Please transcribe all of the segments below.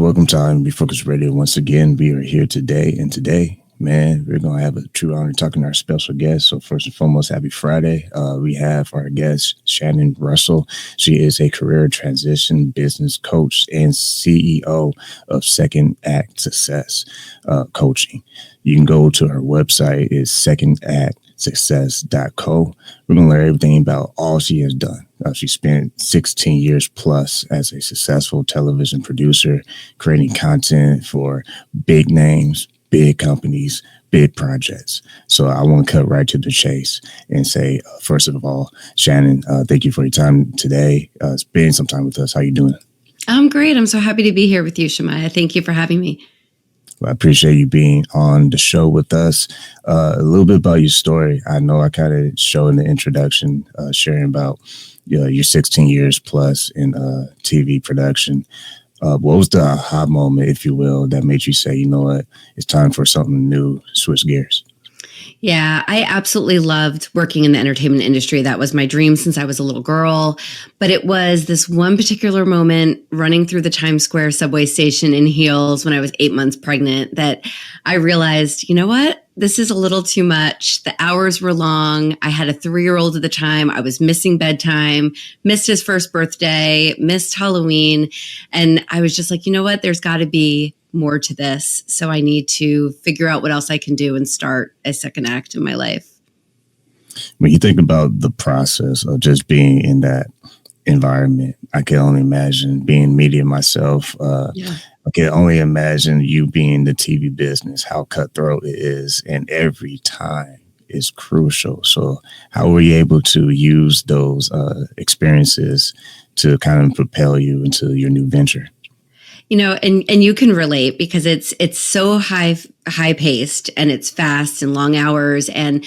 welcome to Refocused Radio. Once again, we are here today, and today, man, we're going to have a true honor talking to our special guest. So first and foremost, happy Friday. We have our guest, Shannon Russell. She is a career transition business coach and CEO of Second Act Success Coaching. You can go to her website, it's secondactsuccess.co. We're going to learn everything about all she has done. She spent 16 years plus as a successful television producer, creating content for big names, big companies, big projects. So I want to cut right to the chase and say, first of all, Shannon, thank you for your time today. Spending some time with us. How you doing? I'm great. I'm so happy to be here with you, Shemaiah. Thank you for having me. Well, I appreciate you being on the show with us. A little bit about your story. I know I kind of showed in the introduction, sharing about your 16 years plus in TV production. What was the aha moment, if you will, that made you say, you know what, it's time for something new, switch gears? Yeah, I absolutely loved working in the entertainment industry. That was my dream since I was a little girl. But it was this one particular moment running through the Times Square subway station in heels when I was 8 months pregnant that I realized, you know what? This is a little too much. The hours were long. I had a 3-year-old at the time. I was missing bedtime, missed his first birthday, missed Halloween. And I was just like, you know what? There's got to be more to this. So I need to figure out what else I can do and start a second act in my life. When you think about the process of just being in that environment, I can only imagine being media myself. I can only imagine you being the TV business, how cutthroat it is, and every time is crucial. So how were you able to use those experiences to kind of propel you into your new venture? You know, and you can relate because it's so high paced and it's fast and long hours and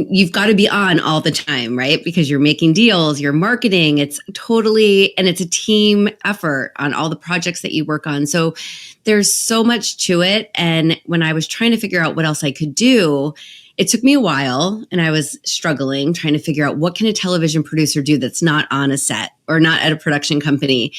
you've got to be on all the time, right? Because you're making deals, you're marketing, it's a team effort on all the projects that you work on. So there's so much to it. And when I was trying to figure out what else I could do, it took me a while and I was struggling trying to figure out what can a television producer do that's not on a set or not at a production company.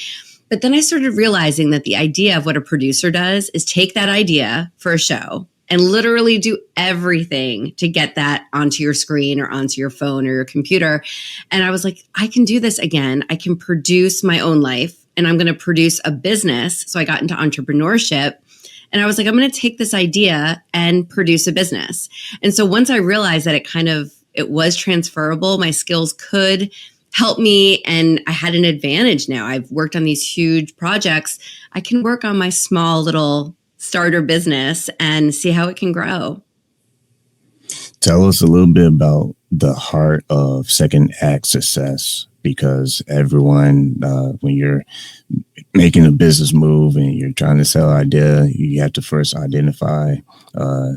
But then I started realizing that the idea of what a producer does is take that idea for a show and literally do everything to get that onto your screen or onto your phone or your computer. And I was like, I can do this again. I can produce my own life and I'm going to produce a business. So I got into entrepreneurship and I was like, I'm going to take this idea and produce a business. And so once I realized that it was transferable, my skills could help me. And I had an advantage now. I've worked on these huge projects. I can work on my small little starter business and see how it can grow. Tell us a little bit about the heart of Second Act Success, because everyone, when you're making a business move and you're trying to sell an idea, you have to first identify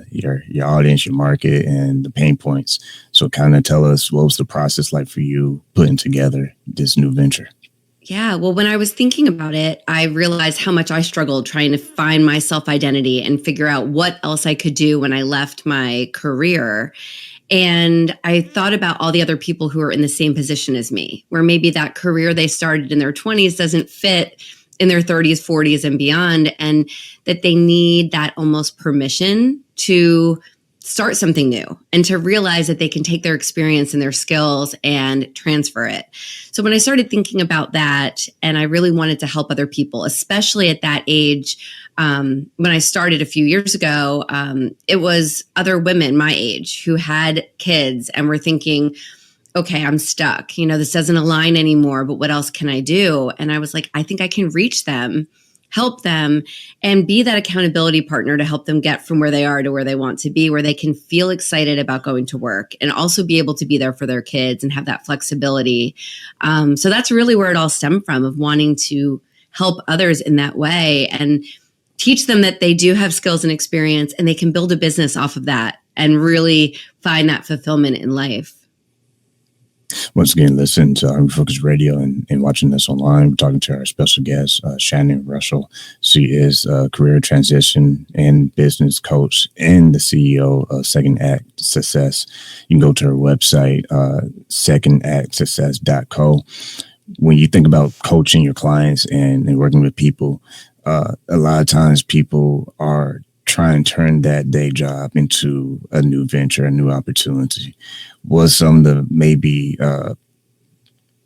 your audience, your market, and the pain points. So kind of tell us, what was the process like for you putting together this new venture? Yeah, well, when I was thinking about it, I realized how much I struggled trying to find my self-identity and figure out what else I could do when I left my career. And I thought about all the other people who are in the same position as me, where maybe that career they started in their 20s doesn't fit in their 30s, 40s, and beyond, and that they need that almost permission to start something new and to realize that they can take their experience and their skills and transfer it. So when I started thinking about that, and I really wanted to help other people, especially at that age, when I started a few years ago, it was other women my age who had kids and were thinking, okay, I'm stuck. You know, this doesn't align anymore, but what else can I do? And I was like, I think I can reach them, help them, and be that accountability partner to help them get from where they are to where they want to be, where they can feel excited about going to work and also be able to be there for their kids and have that flexibility. So that's really where it all stemmed from, of wanting to help others in that way and teach them that they do have skills and experience and they can build a business off of that and really find that fulfillment in life. Once again, listen to Refocused Radio and watching this online. We're talking to our special guest, Shannon Russell. She is a career transition and business coach and the CEO of Second Act Success. You can go to her website, secondactsuccess.co. When you think about coaching your clients and working with people, A lot of times people are trying to turn that day job into a new venture, a new opportunity. What's some of the maybe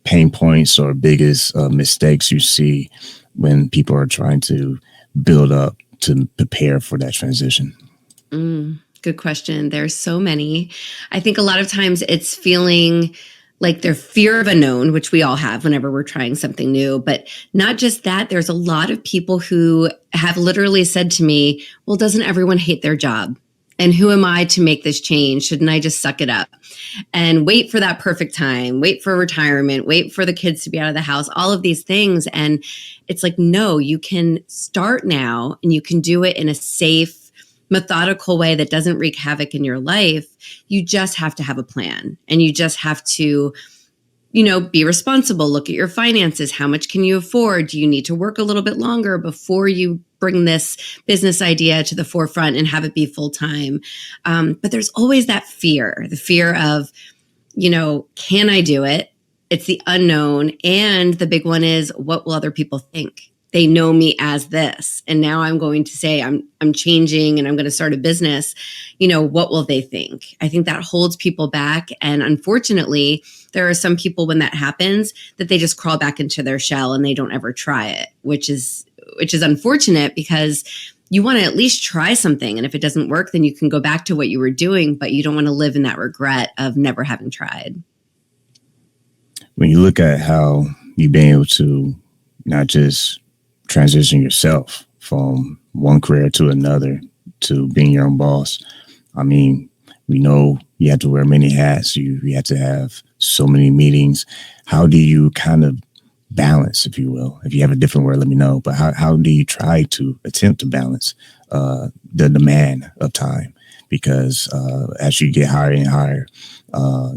pain points or biggest mistakes you see when people are trying to build up to prepare for that transition? Good question. There's so many. I think a lot of times it's feeling like their fear of unknown, which we all have whenever we're trying something new. But not just that, there's a lot of people who have literally said to me, well, doesn't everyone hate their job? And who am I to make this change? Shouldn't I just suck it up and wait for that perfect time, wait for retirement, wait for the kids to be out of the house, all of these things? And it's like, no, you can start now and you can do it in a safe, methodical way that doesn't wreak havoc in your life. You just have to have a plan, and you just have to, be responsible. Look at your finances. How much can you afford? Do you need to work a little bit longer before you bring this business idea to the forefront and have it be full time? But there's always that fear, the fear of, can I do it? It's the unknown. And the big one is, what will other people think? They know me as this, and now I'm going to say I'm changing and I'm going to start a business. What will they think? I think that holds people back. And unfortunately, there are some people when that happens that they just crawl back into their shell and they don't ever try it, which is unfortunate, because you want to at least try something. And if it doesn't work, then you can go back to what you were doing, but you don't want to live in that regret of never having tried. When you look at how you've been able to not just transition yourself from one career to another to being your own boss, I mean, we know you have to wear many hats. You have to have so many meetings. How do you kind of balance, if you will? If you have a different word, let me know. But how do you try to attempt to balance the demand of time? Because as you get higher and higher,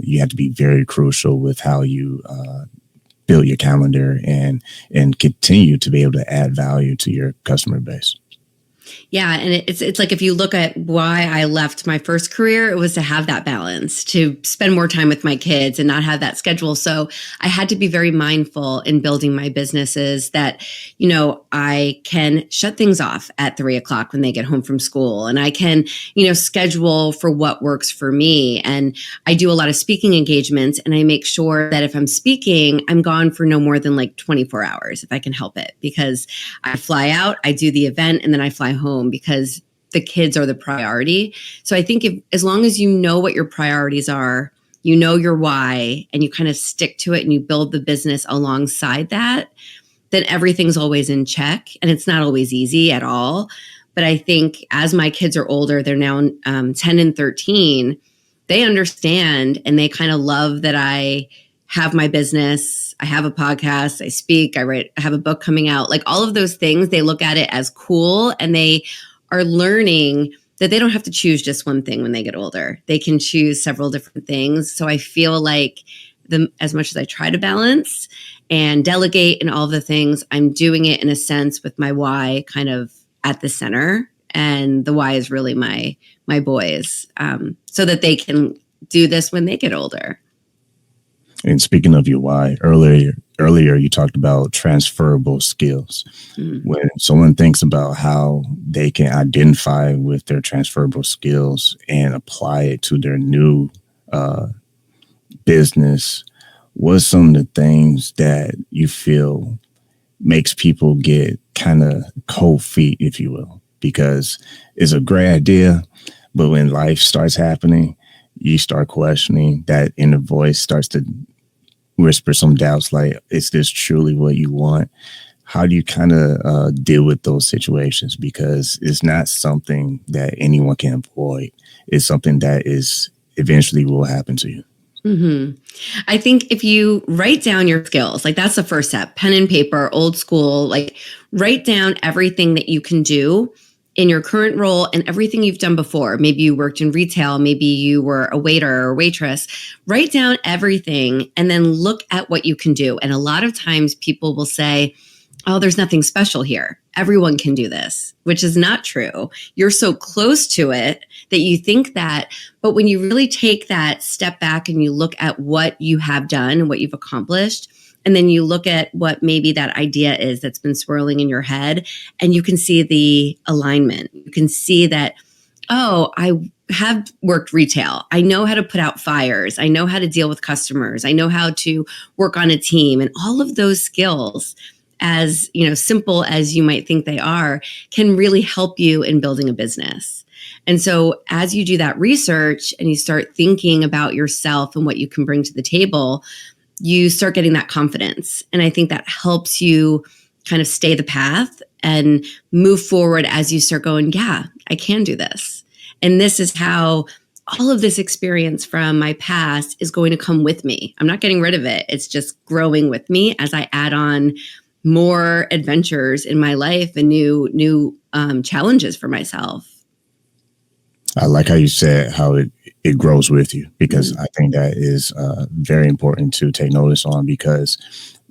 you have to be very crucial with how you build your calendar and continue to be able to add value to your customer base. Yeah. And it's like, if you look at why I left my first career, it was to have that balance, to spend more time with my kids and not have that schedule. So I had to be very mindful in building my businesses that, I can shut things off at 3:00 when they get home from school, and I can, schedule for what works for me. And I do a lot of speaking engagements, and I make sure that if I'm speaking, I'm gone for no more than like 24 hours if I can help it, because I fly out, I do the event, and then I fly home, because the kids are the priority. So I think as long as you know what your priorities are, you know your why, and you kind of stick to it and you build the business alongside that, then everything's always in check. And it's not always easy at all. But I think as my kids are older, they're now 10 and 13, they understand, and they kind of love that I have my business, I have a podcast, I speak, I write, I have a book coming out. Like all of those things, they look at it as cool, and they are learning that they don't have to choose just one thing when they get older. They can choose several different things. So I feel like as much as I try to balance and delegate and all of the things, I'm doing it in a sense with my why kind of at the center. And the why is really my boys, so that they can do this when they get older. And speaking of your why, earlier you talked about transferable skills. When someone thinks about how they can identify with their transferable skills and apply it to their new business, what's some of the things that you feel makes people get kind of cold feet, if you will? Because it's a great idea, but when life starts happening, you start questioning. That inner voice starts to whisper some doubts, like, is this truly what you want? How do you kind of deal with those situations? Because it's not something that anyone can avoid. It's something that is eventually will happen to you. I think if you write down your skills, like that's the first step, pen and paper, old school, like write down everything that you can do in your current role and everything you've done before. Maybe you worked in retail, maybe you were a waiter or waitress. Write down everything and then look at what you can do. And a lot of times people will say, oh, there's nothing special here. Everyone can do this, which is not true. You're so close to it that you think that. But when you really take that step back and you look at what you have done and what you've accomplished, And then you look at what maybe that idea is that's been swirling in your head, and you can see the alignment. You can see that, oh, I have worked retail. I know how to put out fires. I know how to deal with customers. I know how to work on a team, and all of those skills, as simple as you might think they are, can really help you in building a business. And so as you do that research and you start thinking about yourself and what you can bring to the table, you start getting that confidence. And I think that helps you kind of stay the path and move forward as you start going, yeah, I can do this. And this is how all of this experience from my past is going to come with me. I'm not getting rid of it. It's just growing with me as I add on more adventures in my life and new challenges for myself. I like how you said how it grows with you, because I think that is very important to take notice on, because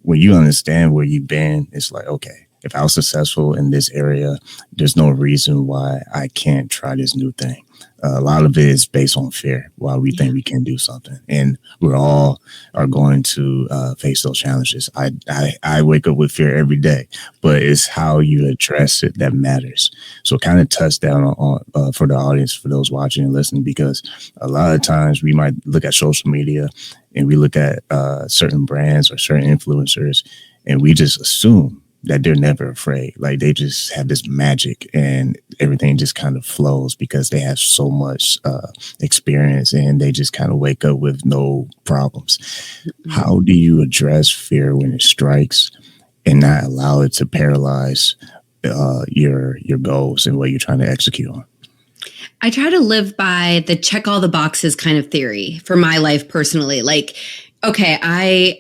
when you understand where you've been, it's like, okay, if I was successful in this area, there's no reason why I can't try this new thing. A lot of it is based on fear, why we think we can do something. And we're all are going to face those challenges. I wake up with fear every day, but it's how you address it that matters. So kind of touch down on for the audience, for those watching and listening, because a lot of times we might look at social media and we look at certain brands or certain influencers, and we just assume that they're never afraid. Like they just have this magic and everything just kind of flows because they have so much experience and they just kind of wake up with no problems. Mm-hmm. How do you address fear when it strikes and not allow it to paralyze your goals and what you're trying to execute on? I try to live by the check all the boxes kind of theory for my life personally. Like, okay, I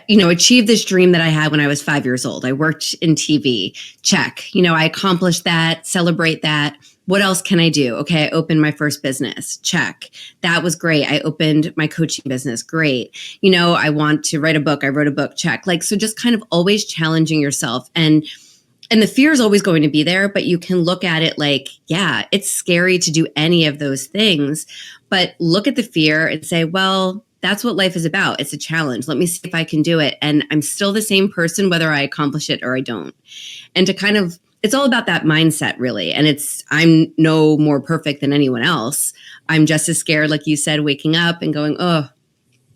achieved this dream that I had when I was 5 years old. I worked in TV. Check. I accomplished that, celebrate that. What else can I do? Okay, I opened my first business. Check. That was great. I opened my coaching business. Great. I want to write a book. I wrote a book. Check. Like, so just kind of always challenging yourself. And the fear is always going to be there, but you can look at it like, yeah, it's scary to do any of those things, but look at the fear and say, well, that's what life is about. It's a challenge. Let me see if I can do it. And I'm still the same person, whether I accomplish it or I don't. And it's all about that mindset, really. And I'm no more perfect than anyone else. I'm just as scared, like you said, waking up and going, oh,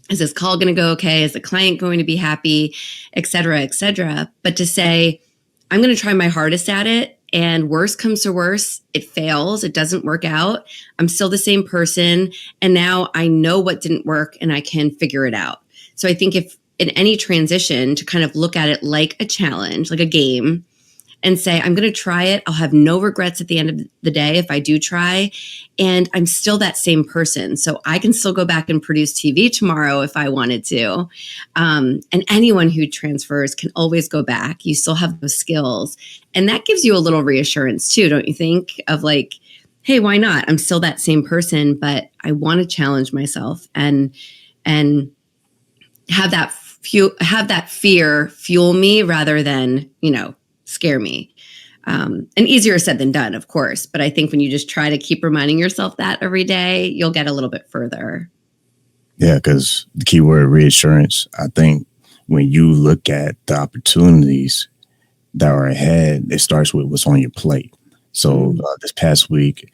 is this call going to go okay? Is the client going to be happy, et cetera, et cetera. But to say, I'm going to try my hardest at it. And worst comes to worst, it fails. It doesn't work out. I'm still the same person. And now I know what didn't work and I can figure it out. So I think if in any transition, to kind of look at it like a challenge, like a game, and say, I'm going to try it. I'll have no regrets at the end of the day if I do try. And I'm still that same person. So I can still go back and produce TV tomorrow if I wanted to. And anyone who transfers can always go back. You still have those skills. And that gives you a little reassurance too, don't you think? Of like, hey, why not? I'm still that same person, but I want to challenge myself and have that fear fuel me rather than, scare me. And easier said than done, of course. But I think when you just try to keep reminding yourself that every day, you'll get a little bit further. Yeah, because the key word reassurance, I think when you look at the opportunities that are ahead, it starts with what's on your plate. So this past week,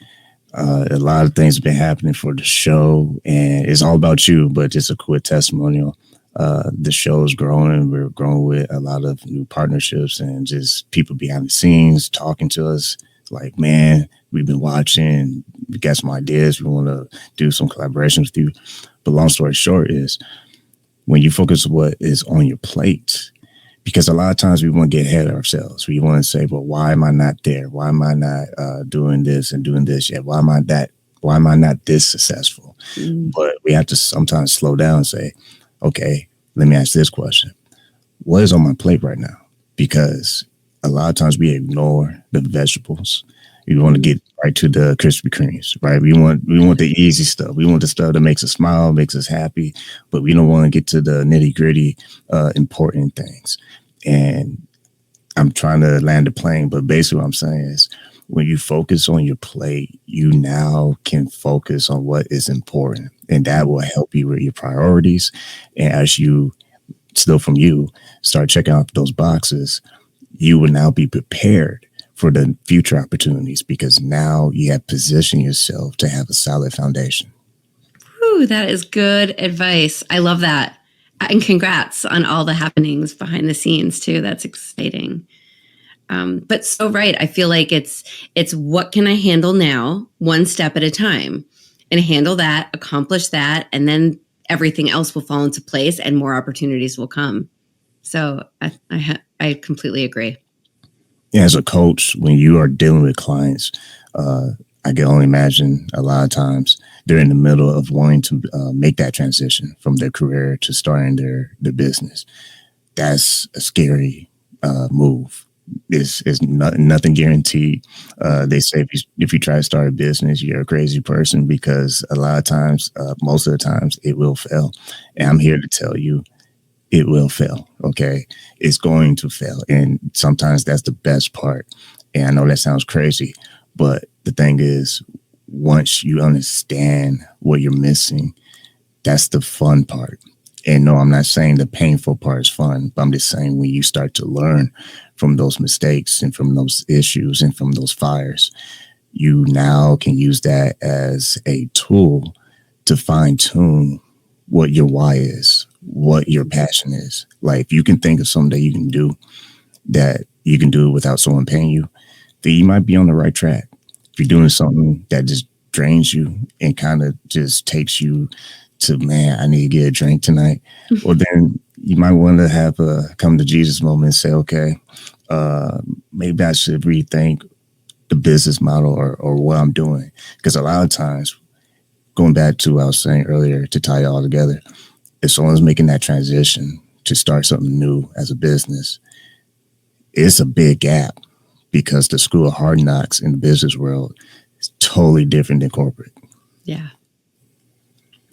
a lot of things have been happening for the show, and it's all about you, but just a quick testimonial. The show is growing. We're growing with a lot of new partnerships and just people behind the scenes talking to us like, man, we've been watching, we got some ideas. We want to do some collaborations with you. But long story short is when you focus on what is on your plate, because a lot of times we want to get ahead of ourselves. We want to say, well, why am I not there? Why am I not doing this and doing this yet? Why am I not this successful? But we have to sometimes slow down and say, okay, let me ask this question. What is on my plate right now? Because a lot of times we ignore the vegetables. We want to get right to the Krispy Kremes, right? We want the easy stuff. We want the stuff that makes us smile, makes us happy, but we don't want to get to the nitty gritty, important things. And I'm trying to land the plane, but basically what I'm saying is when you focus on your plate, you now can focus on what is important, and that will help you with your priorities. And as you still from you, start checking off those boxes, you will now be prepared for the future opportunities because now you have positioned yourself to have a solid foundation. Ooh, that is good advice. I love that. And congrats on all the happenings behind the scenes too. That's exciting. But so right. I feel like it's what can I handle now, one step at a time, and handle that, accomplish that, and then everything else will fall into place and more opportunities will come. So I completely agree. Yeah, as a coach, when you are dealing with clients, I can only imagine a lot of times they're in the middle of wanting to make that transition from their career to starting their business. That's a scary move. Is nothing guaranteed. They say if you try to start a business, you're a crazy person because a lot of times, most of the times, it will fail. And I'm here to tell you, it will fail. Okay, it's going to fail, and sometimes that's the best part. And I know that sounds crazy, but the thing is, once you understand what you're missing, that's the fun part. And no, I'm not saying the painful part is fun, but I'm just saying when you start to learn from those mistakes and from those issues and from those fires, you now can use that as a tool to fine tune what your why is, what your passion is. Like if you can think of something that you can do that you can do without someone paying you, then you might be on the right track. If you're doing something that just drains you and kind of just takes you to, man, I need to get a drink tonight, well, then you might want to have a come to Jesus moment and say, okay, maybe I should rethink the business model or what I'm doing. Because a lot of times, going back to what I was saying earlier to tie it all together, if someone's making that transition to start something new as a business, it's a big gap because the school of hard knocks in the business world is totally different than corporate. Yeah.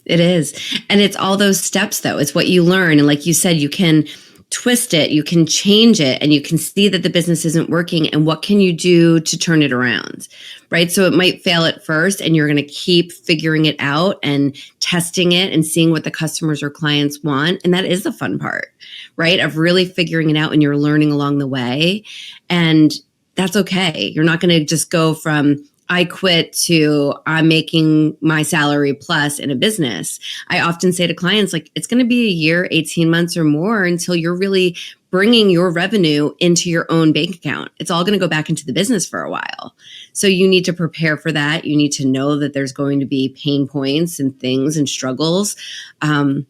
It is. And it's all those steps, though. It's what you learn. And like you said, you can twist it, you can change it, and you can see that the business isn't working. And what can you do to turn it around? Right. So it might fail at first, and you're going to keep figuring it out and testing it and seeing what the customers or clients want. And that is the fun part, right? Of really figuring it out, and you're learning along the way. And that's okay. You're not going to just go from I quit to I'm making my salary plus in a business. I often say to clients, like, it's going to be a year, 18 months or more until you're really bringing your revenue into your own bank account. It's all going to go back into the business for a while. So you need to prepare for that. You need to know that there's going to be pain points and things and struggles. But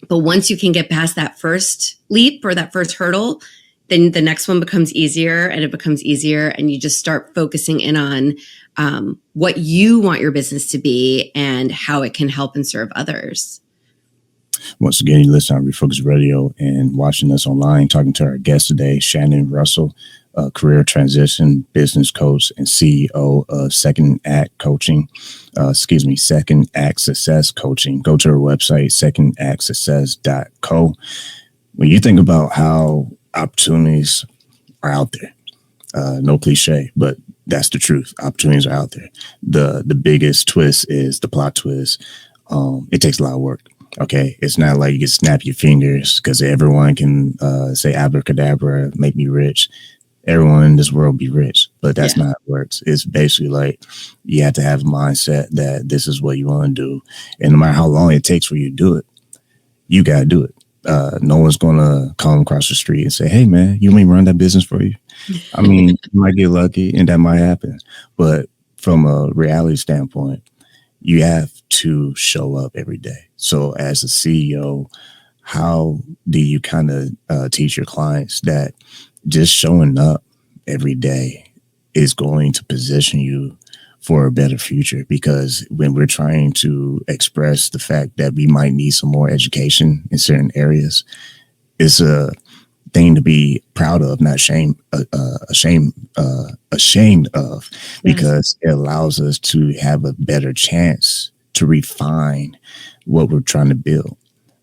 once you can get past that first leap or that first hurdle, then the next one becomes easier and it becomes easier. And you just start focusing in on what you want your business to be and how it can help and serve others. Once again, you listen on Refocused Radio and watching us online, talking to our guest today, Shannon Russell, career transition business coach and CEO of Second Act Success Coaching. Go to her website, secondactsuccess.co. When you think about how opportunities are out there, no cliche, but that's the truth. Opportunities are out there. The biggest twist is the plot twist. It takes a lot of work. Okay, it's not like you can snap your fingers because everyone can say abracadabra, make me rich. Everyone in this world be rich, but that's not how it works. It's basically like you have to have a mindset that this is what you want to do, and no matter how long it takes for you to do it, you gotta do it. No one's gonna come across the street and say, "Hey, man, you want me to run that business for you?" I mean, you might get lucky, and that might happen, but from a reality standpoint, you have to show up every day. So, as a CEO, how do you kind of teach your clients that just showing up every day is going to position you for a better future? Because when we're trying to express the fact that we might need some more education in certain areas, it's a thing to be proud of, not ashamed of, because it allows us to have a better chance to refine what we're trying to build.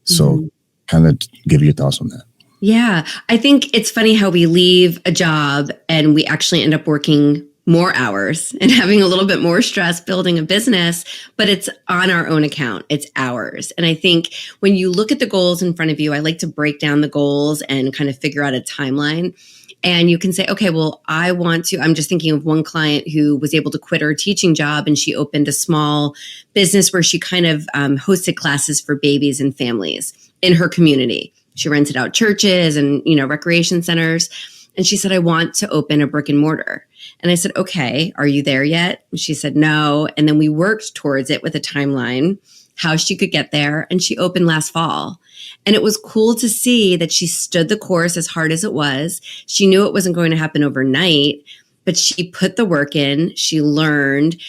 So kind of give your thoughts on that. Yeah, I think it's funny how we leave a job and we actually end up working more hours and having a little bit more stress building a business, but it's on our own account. It's ours. And I think when you look at the goals in front of you, I like to break down the goals and kind of figure out a timeline. And you can say, okay, well, I'm just thinking of one client who was able to quit her teaching job, and she opened a small business where she kind of hosted classes for babies and families in her community. She rented out churches and, recreation centers. And she said, I want to open a brick and mortar. And I said, okay, are you there yet? And she said, no. And then we worked towards it with a timeline, how she could get there. And she opened last fall. And it was cool to see that she stood the course as hard as it was. She knew it wasn't going to happen overnight, but she put the work in. She learned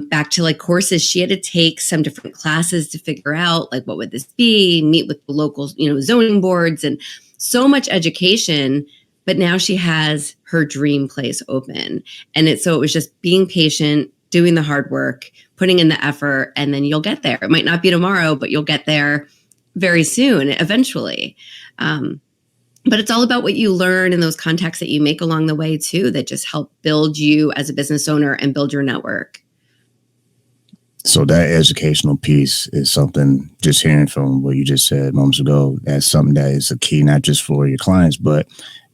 back to like courses. She had to take some different classes to figure out like, what would this be? Meet with the local, zoning boards, and so much education. But now she has her dream place open. And it was just being patient, doing the hard work, putting in the effort, and then you'll get there. It might not be tomorrow, but you'll get there very soon, eventually. But it's all about what you learn and those contacts that you make along the way too, that just help build you as a business owner and build your network. So that educational piece is something, just hearing from what you just said moments ago, that's something that is a key, not just for your clients, but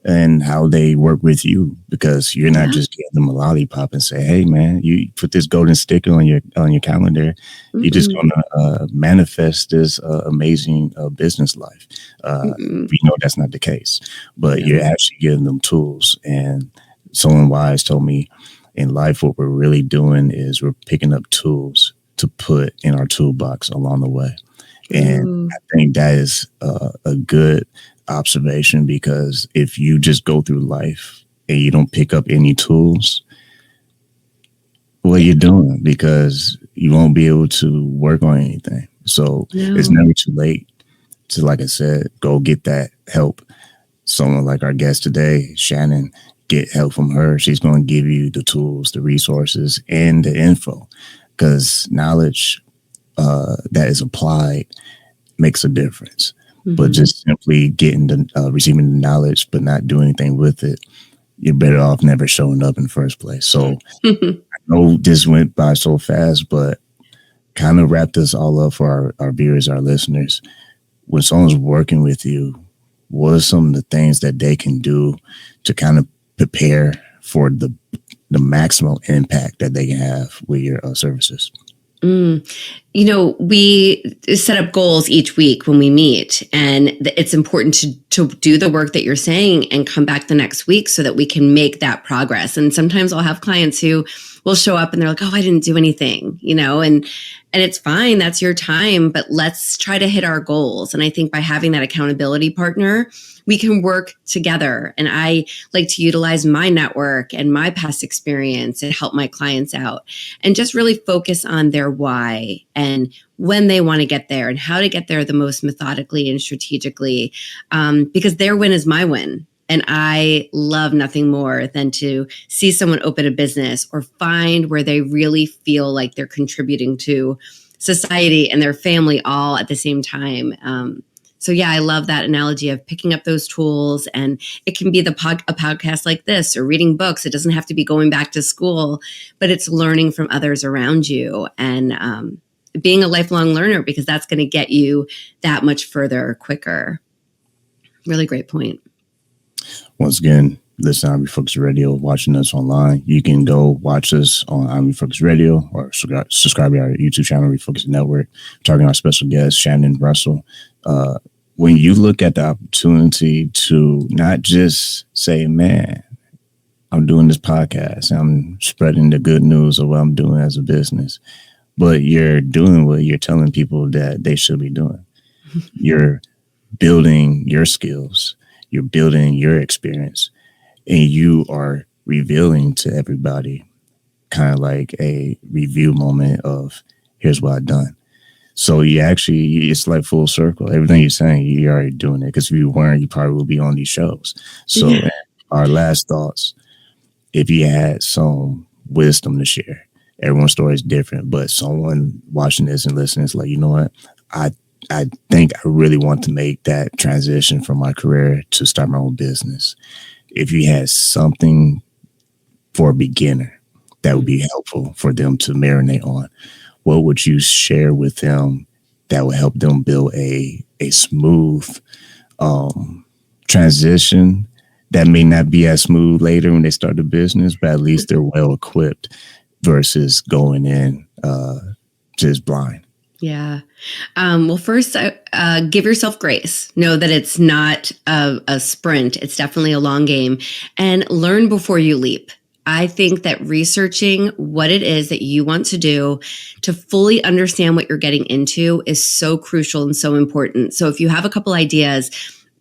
and how they work with you, because you're not just giving them a lollipop and say, hey man, you put this golden sticker on your calendar. Mm-hmm. You're just going to manifest this amazing business life. We know that's not the case, but you're actually giving them tools. And someone wise told me, in life, what we're really doing is we're picking up tools to put in our toolbox along the way. And I think that is a good observation, because if you just go through life and you don't pick up any tools, what you're doing, because you won't be able to work on anything. So it's never too late to, like I said, go get that help. Someone like our guest today, Shannon, get help from her. She's going to give you the tools, the resources, and the info, because knowledge that is applied makes a difference. Mm-hmm. But just simply getting receiving the knowledge, but not doing anything with it, you're better off never showing up in the first place. So I know this went by so fast, but kind of wrap this all up for our viewers, our listeners. When someone's working with you, what are some of the things that they can do to kind of prepare for the maximum impact that they can have with your services? We set up goals each week when we meet, and it's important to do the work that you're saying and come back the next week so that we can make that progress. And sometimes I'll have clients who will show up and they're like, oh, I didn't do anything, and it's fine. That's your time, but let's try to hit our goals. And I think by having that accountability partner, we can work together. And I like to utilize my network and my past experience and help my clients out and just really focus on their why and when they want to get there and how to get there the most methodically and strategically, because their win is my win. And I love nothing more than to see someone open a business or find where they really feel like they're contributing to society and their family all at the same time. So yeah, I love that analogy of picking up those tools, and it can be a podcast like this or reading books. It doesn't have to be going back to school, but it's learning from others around you and being a lifelong learner, because that's going to get you that much further quicker. Really great point. Once again, listen to Refocused Radio, watching us online. You can go watch us on Refocused Radio or subscribe to our YouTube channel, Refocused Network. Talking to our special guest, Shannon Russell. When you look at the opportunity to not just say, man, I'm doing this podcast, I'm spreading the good news of what I'm doing as a business, but you're doing what you're telling people that they should be doing. You're building your skills. You're building your experience, and you are revealing to everybody kind of like a review moment of here's what I've done. So it's like full circle. Everything you're saying, you're already doing it, because if you weren't, you probably would be on these shows. So our last thoughts, if you had some wisdom to share, everyone's story is different, but someone watching this and listening is like, you know what? I think I really want to make that transition from my career to start my own business. If you had something for a beginner, that would be helpful for them to marinate on, what would you share with them that would help them build a smooth transition that may not be as smooth later when they start the business, but at least they're well equipped versus going in just blind? Yeah. Well, first, give yourself grace. Know that it's not a sprint. It's definitely a long game, and learn before you leap. I think that researching what it is that you want to do to fully understand what you're getting into is so crucial and so important. So if you have a couple ideas,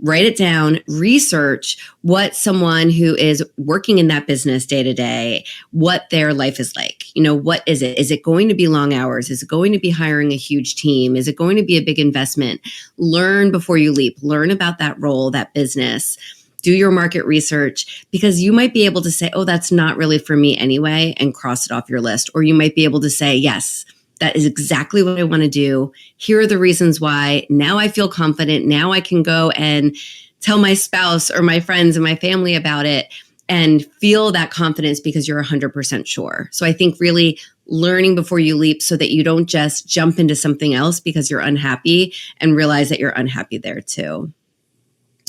write it down, research what someone who is working in that business day to day, what their life is like. What is it? Is it going to be long hours? Is it going to be hiring a huge team? Is it going to be a big investment? Learn before you leap. Learn about that role, that business. Do your market research, because you might be able to say, oh, that's not really for me anyway, and cross it off your list. Or you might be able to say, yes, that is exactly what I want to do. Here are the reasons why. Now I feel confident. Now I can go and tell my spouse or my friends and my family about it and feel that confidence because you're 100% sure. So I think really learning before you leap so that you don't just jump into something else because you're unhappy and realize that you're unhappy there too.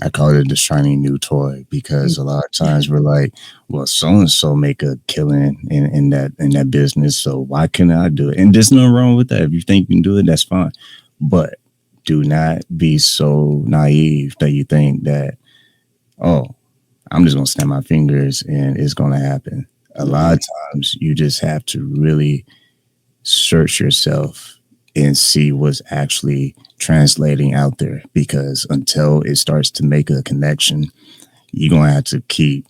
I call it the shiny new toy, because a lot of times we're like, well, so and so make a killing in that business, so why can't I do it? And there's nothing wrong with that. If you think you can do it, that's fine. But do not be so naive that you think that, oh, I'm just gonna snap my fingers and it's gonna happen. A lot of times you just have to really search yourself and see what's actually translating out there, because until it starts to make a connection, you're going to have to keep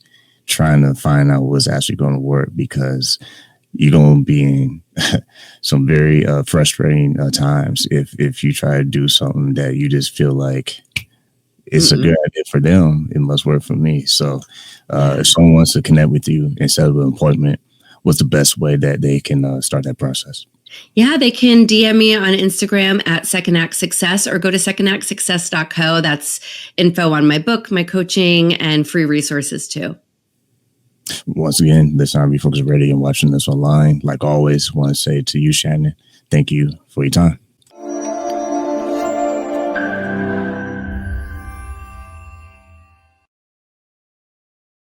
trying to find out what's actually going to work, because you're going to be in some very frustrating times if you try to do something that you just feel like it's a good idea for them, it must work for me. So if someone wants to connect with you and set up an appointment, what's the best way that they can start that process? Yeah, they can DM me on Instagram at Second Act Success, or go to secondactsuccess.co. That's info on my book, my coaching, and free resources too. Once again, listen, I'm Refocused Radio and watching this online. Like always, want to say to you, Shannon, thank you for your time.